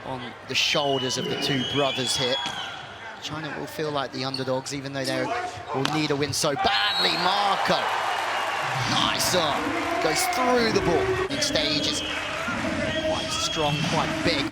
on the shoulders of the two brothers here. China will feel like the underdogs, even though they will need a win so badly. Marco, nice arm, goes through the ball. In stages, quite strong, quite big.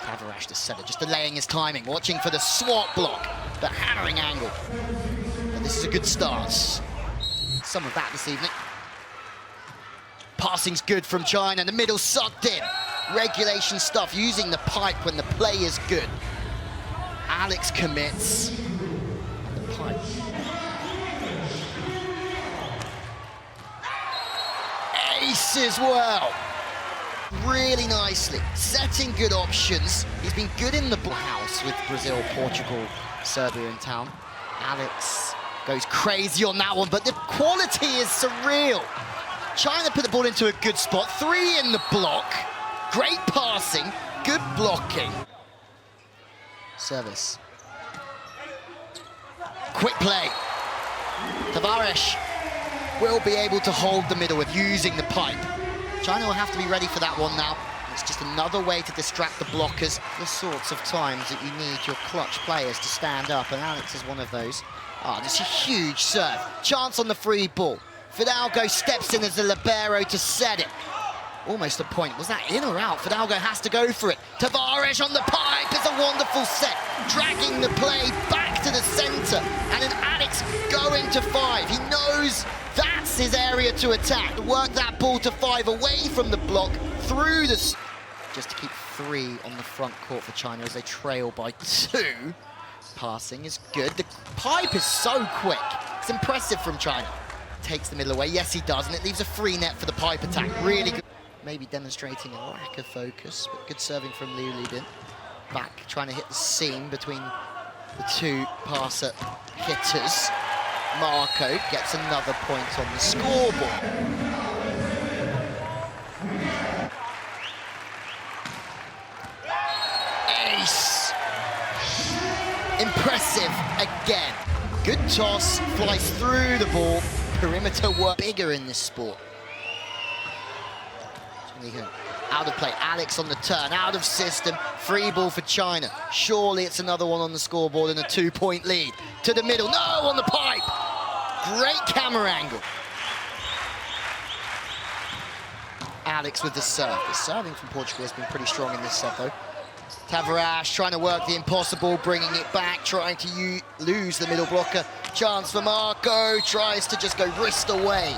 Tavarash to set it, just delaying his timing, watching for the swap block, the hammering angle. And this is a good start. Some of that this evening. Passing's good from China, the middle sucked in. Regulation stuff, using the pipe when the play is good. Alex commits. And the pipe. Ace as well. Really nicely, setting good options. He's been good in the house with Brazil, Portugal, Serbia in town. Alex goes crazy on that one, but the quality is surreal. China put the ball into a good spot, 3 in the block. Great passing, good blocking. Service. Quick play. Tavares will be able to hold the middle with using the pipe. China will have to be ready for that one now. It's just another way to distract the blockers. The sorts of times that you need your clutch players to stand up, and Alex is one of those. Just a huge serve. Chance on the free ball. Fidalgo steps in as a libero to set it. Almost a point. Was that in or out? Fidalgo has to go for it. Tavares on the pipe. It's a wonderful set. Dragging the play back to the centre. And then Alex going to 5. He knows that's his area to attack. Work that ball to 5 away from the block, through the... Just to keep 3 on the front court for China as they trail by 2. Passing is good. The pipe is so quick. It's impressive from China. Takes the middle away. Yes, he does, and it leaves a free net for the pipe attack. Really good. Maybe demonstrating a lack of focus, but good serving from Liu Libin. Back, trying to hit the seam between the two passer hitters. Marco gets another point on the scoreboard. Ace! Impressive again. Good toss, flies through the ball. Perimeter work bigger in this sport. Out of play, Alex on the turn, out of system, free ball for China. Surely it's another one on the scoreboard and a 2-point lead. To the middle, no, on the pipe! Great camera angle. Alex with the serve. The serving from Portugal has been pretty strong in this set though. Tavares trying to work the impossible, bringing it back, trying to lose the middle blocker. Chance for Marco, tries to just go wrist away.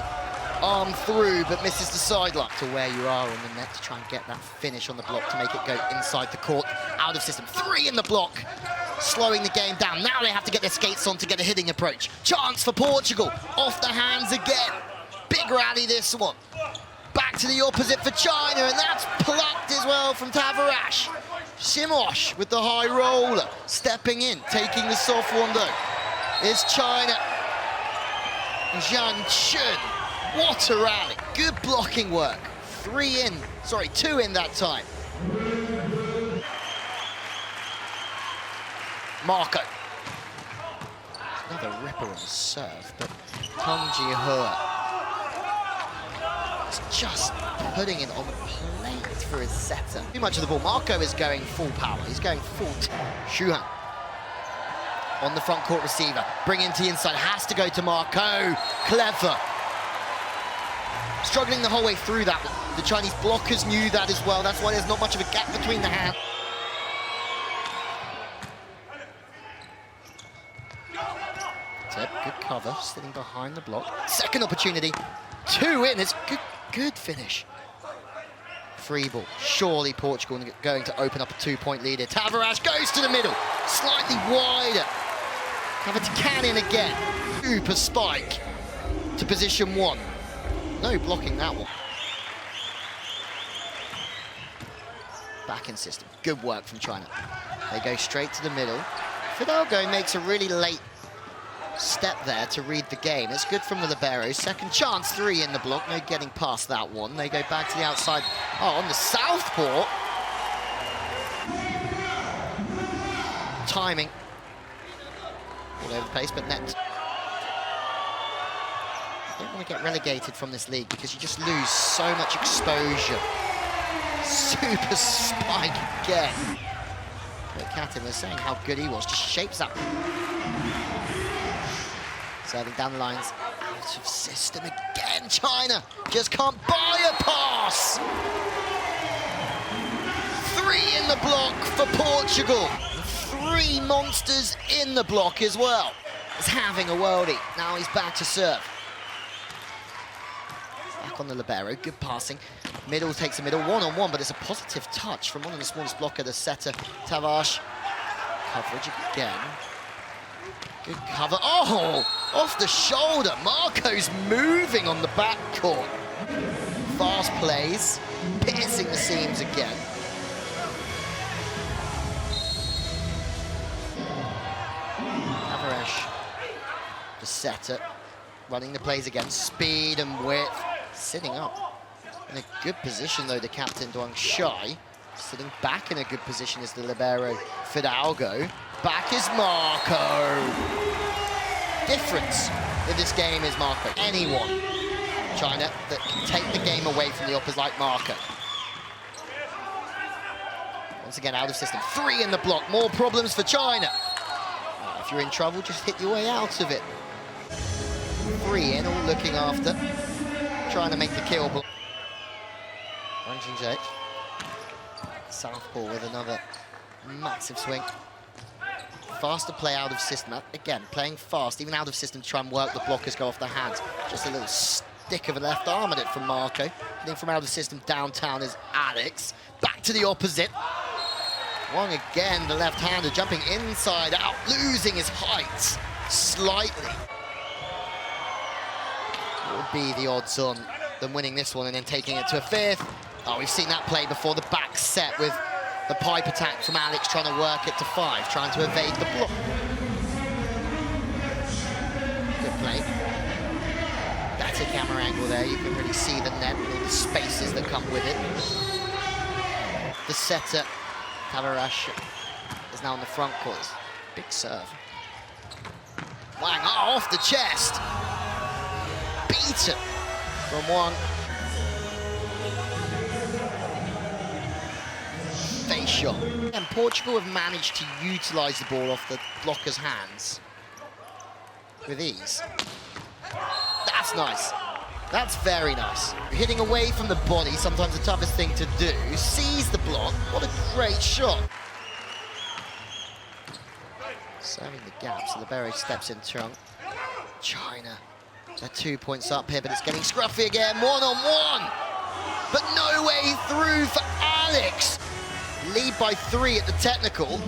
Arm through, but misses the sideline. To where you are on the net to try and get that finish on the block to make it go inside the court. Out of system, 3 in the block. Slowing the game down. Now they have to get their skates on to get a hitting approach. Chance for Portugal, off the hands again. Big rally this one. Back to the opposite for China, and that's plucked as well from Tavares. Simosh with the high roller, stepping in, taking the soft one though. Is China. Zhang Chun. What a rally. Good blocking work. 2 in that time. Marco. Another ripper on the serve, but Tong Ji-hua is just putting it on the plate for his setter. Too much of the ball. Marco is going full power. He's going full. Shuhan on the front court receiver. Bring into the inside. Has to go to Marco. Clever. Struggling the whole way through that one. The Chinese blockers knew that as well. That's why there's not much of a gap between the hands. Good cover, sitting behind the block. Second opportunity. 2 in. It's good finish. Free ball. Surely Portugal going to open up a 2-point lead here. Tavares goes to the middle. Slightly wider. Have it to Cannon again. Super spike to position 1. No blocking that one. Back in system. Good work from China. They go straight to the middle. Fidalgo makes a really late step there to read the game. It's good from the libero. Second chance, 3 in the block. No getting past that one. They go back to the outside. Oh, on the southpaw. Timing. All over the place, but net. don't want to get relegated from this league because you just lose so much exposure. Super spike again. But Katin was saying how good he was, just shapes up. Serving down the lines, out of system again. China just can't buy a pass. 3 in the block for Portugal. 3 monsters in the block as well. He's having a worldie. Now he's back to serve. Back on the libero, good passing. Middle takes a middle, one-on-one, but it's a positive touch from one of the smallest blocker, the setter, Tavares. Coverage again. Good cover. Oh, off the shoulder. Marco's moving on the backcourt. Fast plays, piercing the seams again. Tavares, the setter, running the plays again. Speed and width, sitting up. In a good position though, the captain Duang Shai. Sitting back in a good position is the libero Fidalgo. Back is Marco. Difference in this game is Marco. Anyone, China, that can take the game away from the uppers like Marco. Once again, out of system. 3 in the block. More problems for China. If you're in trouble, just hit your way out of it. 3 in, all looking after. Trying to make the kill. Wang Jingzhe. Southpaw with another massive swing. Faster play out of system. Again, playing fast, even out of system to try and work the blockers go off their hands. Just a little stick of a left arm at it from Marco. Then from out of system downtown is Alex. Back to the opposite. Wang again, the left-hander, jumping inside out, losing his height slightly. What would be the odds on them winning this one and then taking it to a 5th? Oh, we've seen that play before, the back set with the pipe attack from Alex trying to work it to 5, trying to evade the block. Good play. Better camera angle there, you can really see the net with all the spaces that come with it. The setter, Tavares, is now on the front court. Big serve. Wang, oh, off the chest. Beaten from Wang. Face shot. And Portugal have managed to utilise the ball off the blocker's hands with ease. That's nice. That's very nice. Hitting away from the body, sometimes the toughest thing to do. Sees the block. What a great shot. Serving the gap, so libero steps in trunk. China, they're 2 points up here, but it's getting scruffy again. 1-on-1, but no way through for Alex. Lead by 3 at the technical.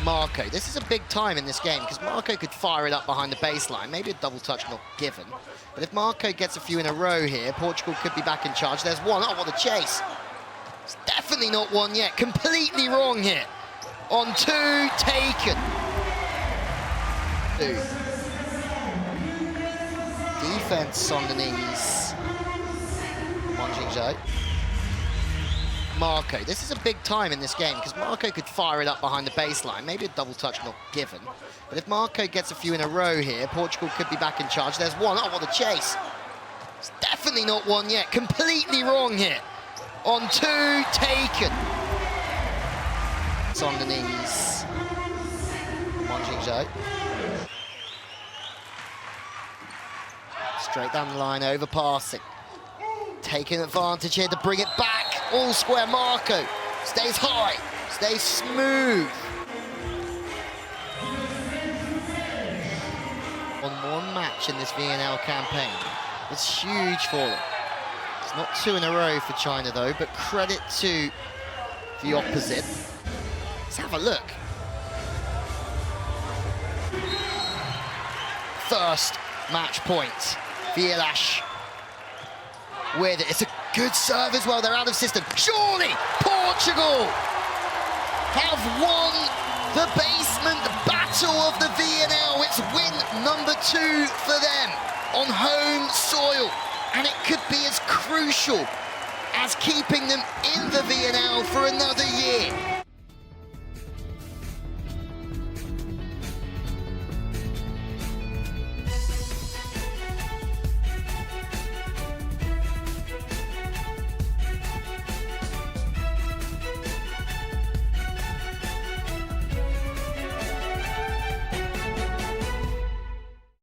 Marco, this is a big time in this game because Marco could fire it up behind the baseline. Maybe a double touch not given. But if Marco gets a few in a row here, Portugal could be back in charge. There's 1. Oh, what a chase. It's definitely not 1 yet. Completely wrong here. On 2, taken. 2. Defense on the knees. Wang Jingzhe. Marco, this is a big time in this game because Marco could fire it up behind the baseline. Maybe a double touch not given. But if Marco gets a few in a row here, Portugal could be back in charge. There's 1. Oh, what a chase. It's definitely not 1 yet. Completely wrong here. On 2, taken. It's on the knees. Wang Jingzhe. Straight down the line, overpassing. Taking advantage here to bring it back. All square. Marco stays high, stays smooth. On 1 match in this VNL campaign. It's huge for them. It's not 2 in a row for China though, but credit to the opposite. Let's have a look. First match point. Vilas with it. It's a good serve as well. They're out of system. Surely Portugal have won the basement battle of the VNL. It's win number 2 for them on home soil. And it could be as crucial as keeping them in the VNL for another year.